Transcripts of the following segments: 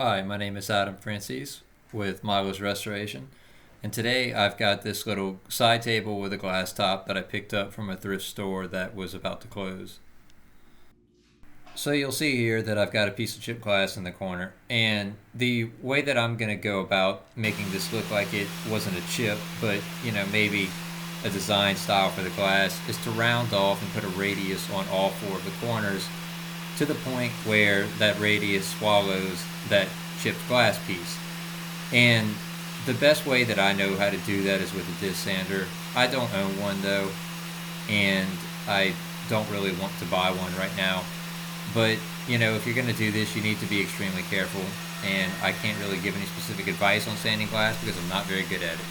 Hi, my name is Adam Francis with Milo's Restoration, and today I've got this little side table with a glass top that I picked up from a thrift store that was about to close. So you'll see here that I've got a piece of chip glass in the corner, and the way that I'm going to go about making this look like it wasn't a chip, but maybe a design style for the glass is to round off and put a radius on all four of the corners to the point where that radius swallows that chipped glass piece. And the best way that I know how to do that is with a disc sander. I don't own one though, and I don't really want to buy one right now. But if you're going to do this, you need to be extremely careful. And I can't really give any specific advice on sanding glass because I'm not very good at it.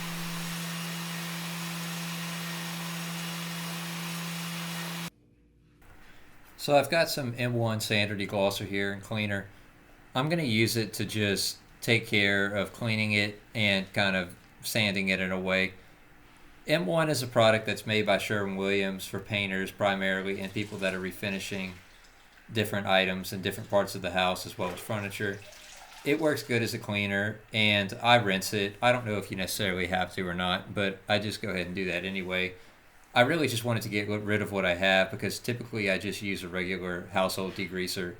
So I've got some M1 sander deglosser here and cleaner. I'm going to use it to just take care of cleaning it and kind of sanding it in a way. M1 is a product that's made by Sherwin for painters primarily and people that are refinishing different items in different parts of the house as well as furniture. It works good as a cleaner, and I rinse it. I don't know if you necessarily have to or not, but I just go ahead and do that anyway. I really just wanted to get rid of what I have because typically I just use a regular household degreaser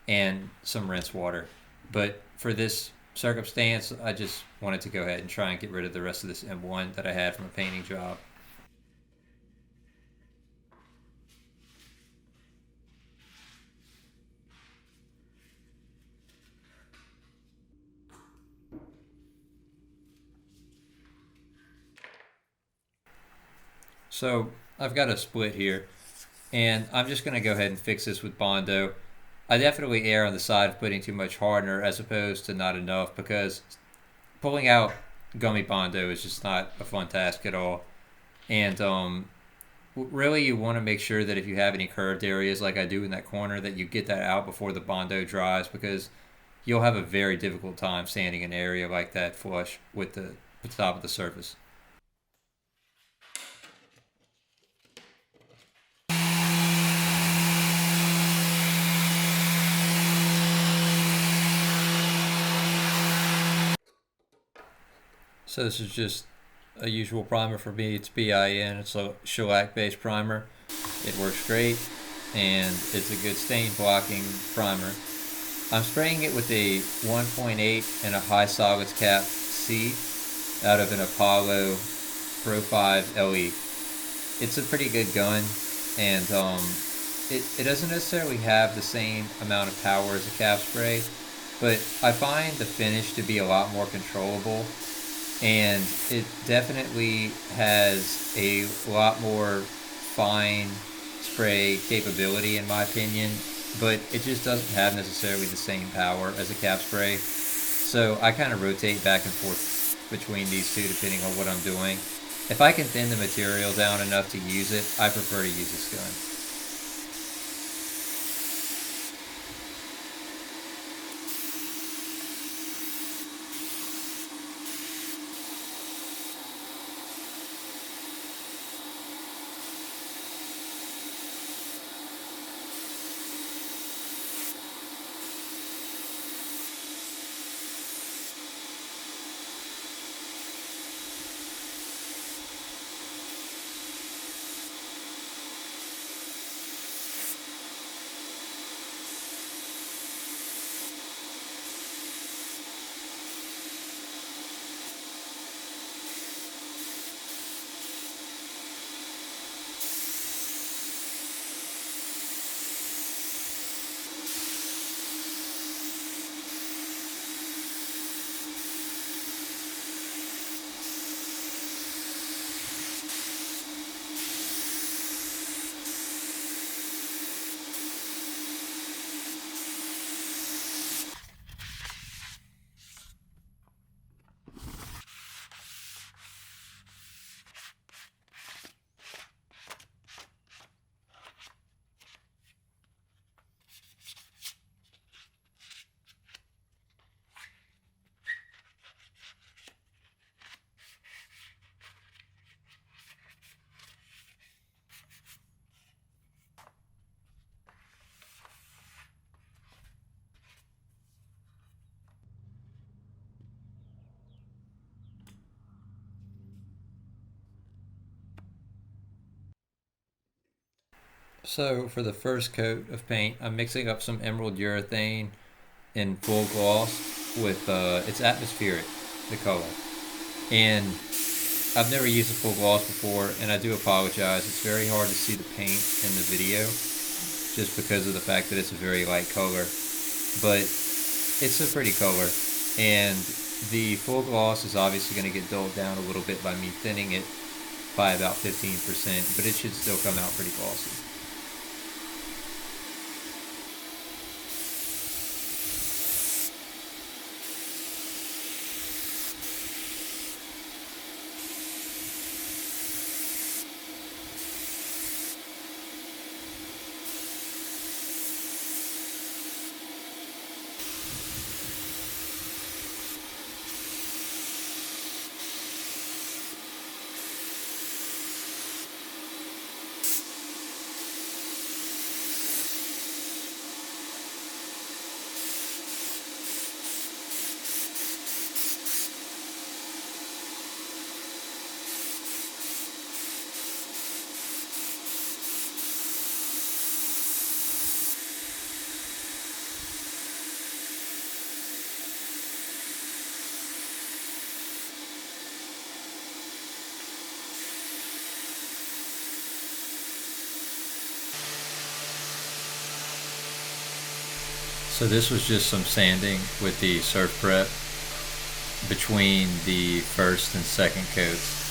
and some rinse water. But for this circumstance, I just wanted to go ahead and try and get rid of the rest of this M1 that I had from a painting job. So I've got a split here, and I'm just going to go ahead and fix this with Bondo. I definitely err on the side of putting too much hardener as opposed to not enough because pulling out gummy Bondo is just not a fun task at all. And really, you want to make sure that if you have any curved areas like I do in that corner, that you get that out before the Bondo dries because you'll have a very difficult time sanding an area like that flush with the top of the surface. So this is just a usual primer for me. It's BIN. It's a shellac-based primer. It works great, and it's a good stain blocking primer. I'm spraying it with a 1.8 and a high solids cap C out of an Apollo Pro 5 LE. It's a pretty good gun, and it doesn't necessarily have the same amount of power as a cap spray, but I find the finish to be a lot more controllable, and it definitely has a lot more fine spray capability in my opinion, but it just doesn't have necessarily the same power as a cap spray. So I kind of rotate back and forth between these two depending on what I'm doing. If I can thin the material down enough to use it, I prefer to use this gun. So for the first coat of paint, I'm mixing up some emerald urethane in full gloss with it's atmospheric, the color. And I've never used a full gloss before, and I do apologize. It's very hard to see the paint in the video just because of the fact that it's a very light color. But it's a pretty color, and the full gloss is obviously going to get dulled down a little bit by me thinning it by about 15%, but it should still come out pretty glossy. So this was just some sanding with the surf prep between the first and second coats.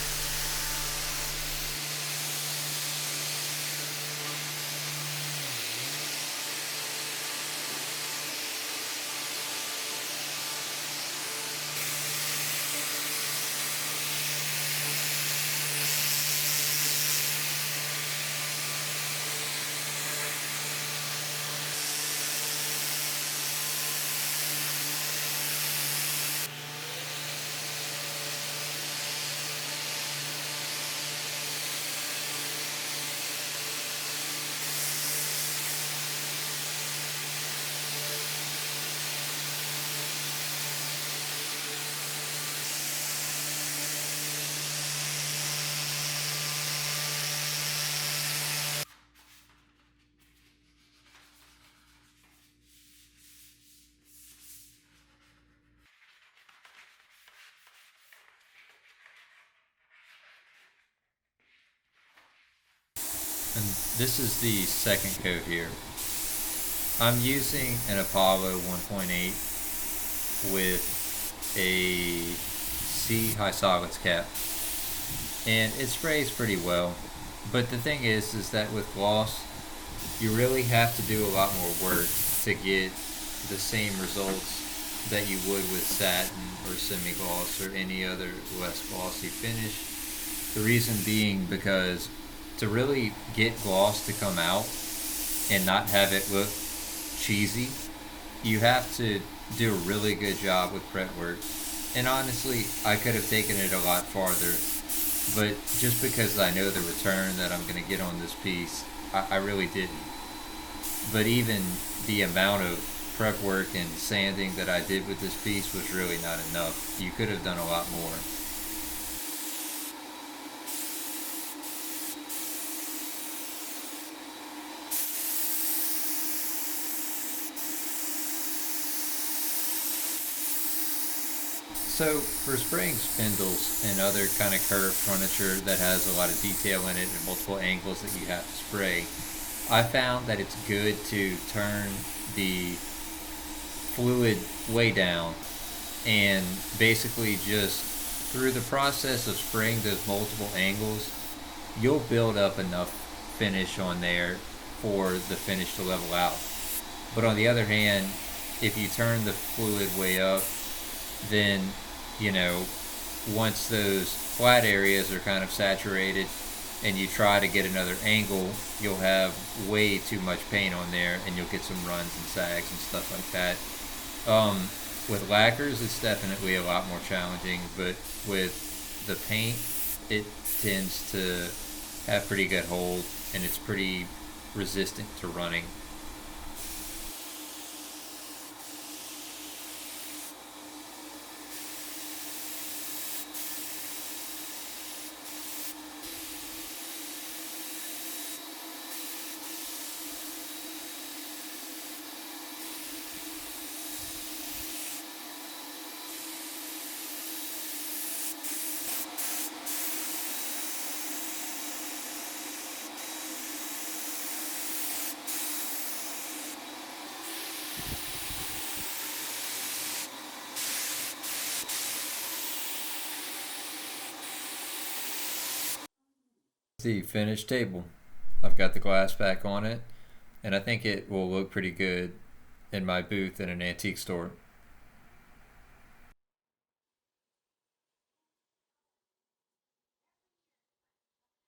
And this is the second coat here. I'm using an Apollo 1.8 with a C high solids cap, and it sprays pretty well. But the thing is that with gloss, you really have to do a lot more work to get the same results that you would with satin or semi-gloss or any other less glossy finish. The reason being because to really get gloss to come out and not have it look cheesy, you have to do a really good job with prep work. And honestly, I could have taken it a lot farther, but just because I know the return that I'm going to get on this piece, I really didn't. But even the amount of prep work and sanding that I did with this piece was really not enough. You could have done a lot more. So for spraying spindles and other kind of curved furniture that has a lot of detail in it and multiple angles that you have to spray, I found that it's good to turn the fluid way down and basically just through the process of spraying those multiple angles, you'll build up enough finish on there for the finish to level out. But on the other hand, if you turn the fluid way up, then, you know, once those flat areas are kind of saturated and you try to get another angle, you'll have way too much paint on there and you'll get some runs and sags and stuff like that. With lacquers, it's definitely a lot more challenging, but with the paint, it tends to have pretty good hold and it's pretty resistant to running. the finished table. I've got the glass back on it, and I think it will look pretty good in my booth in an antique store.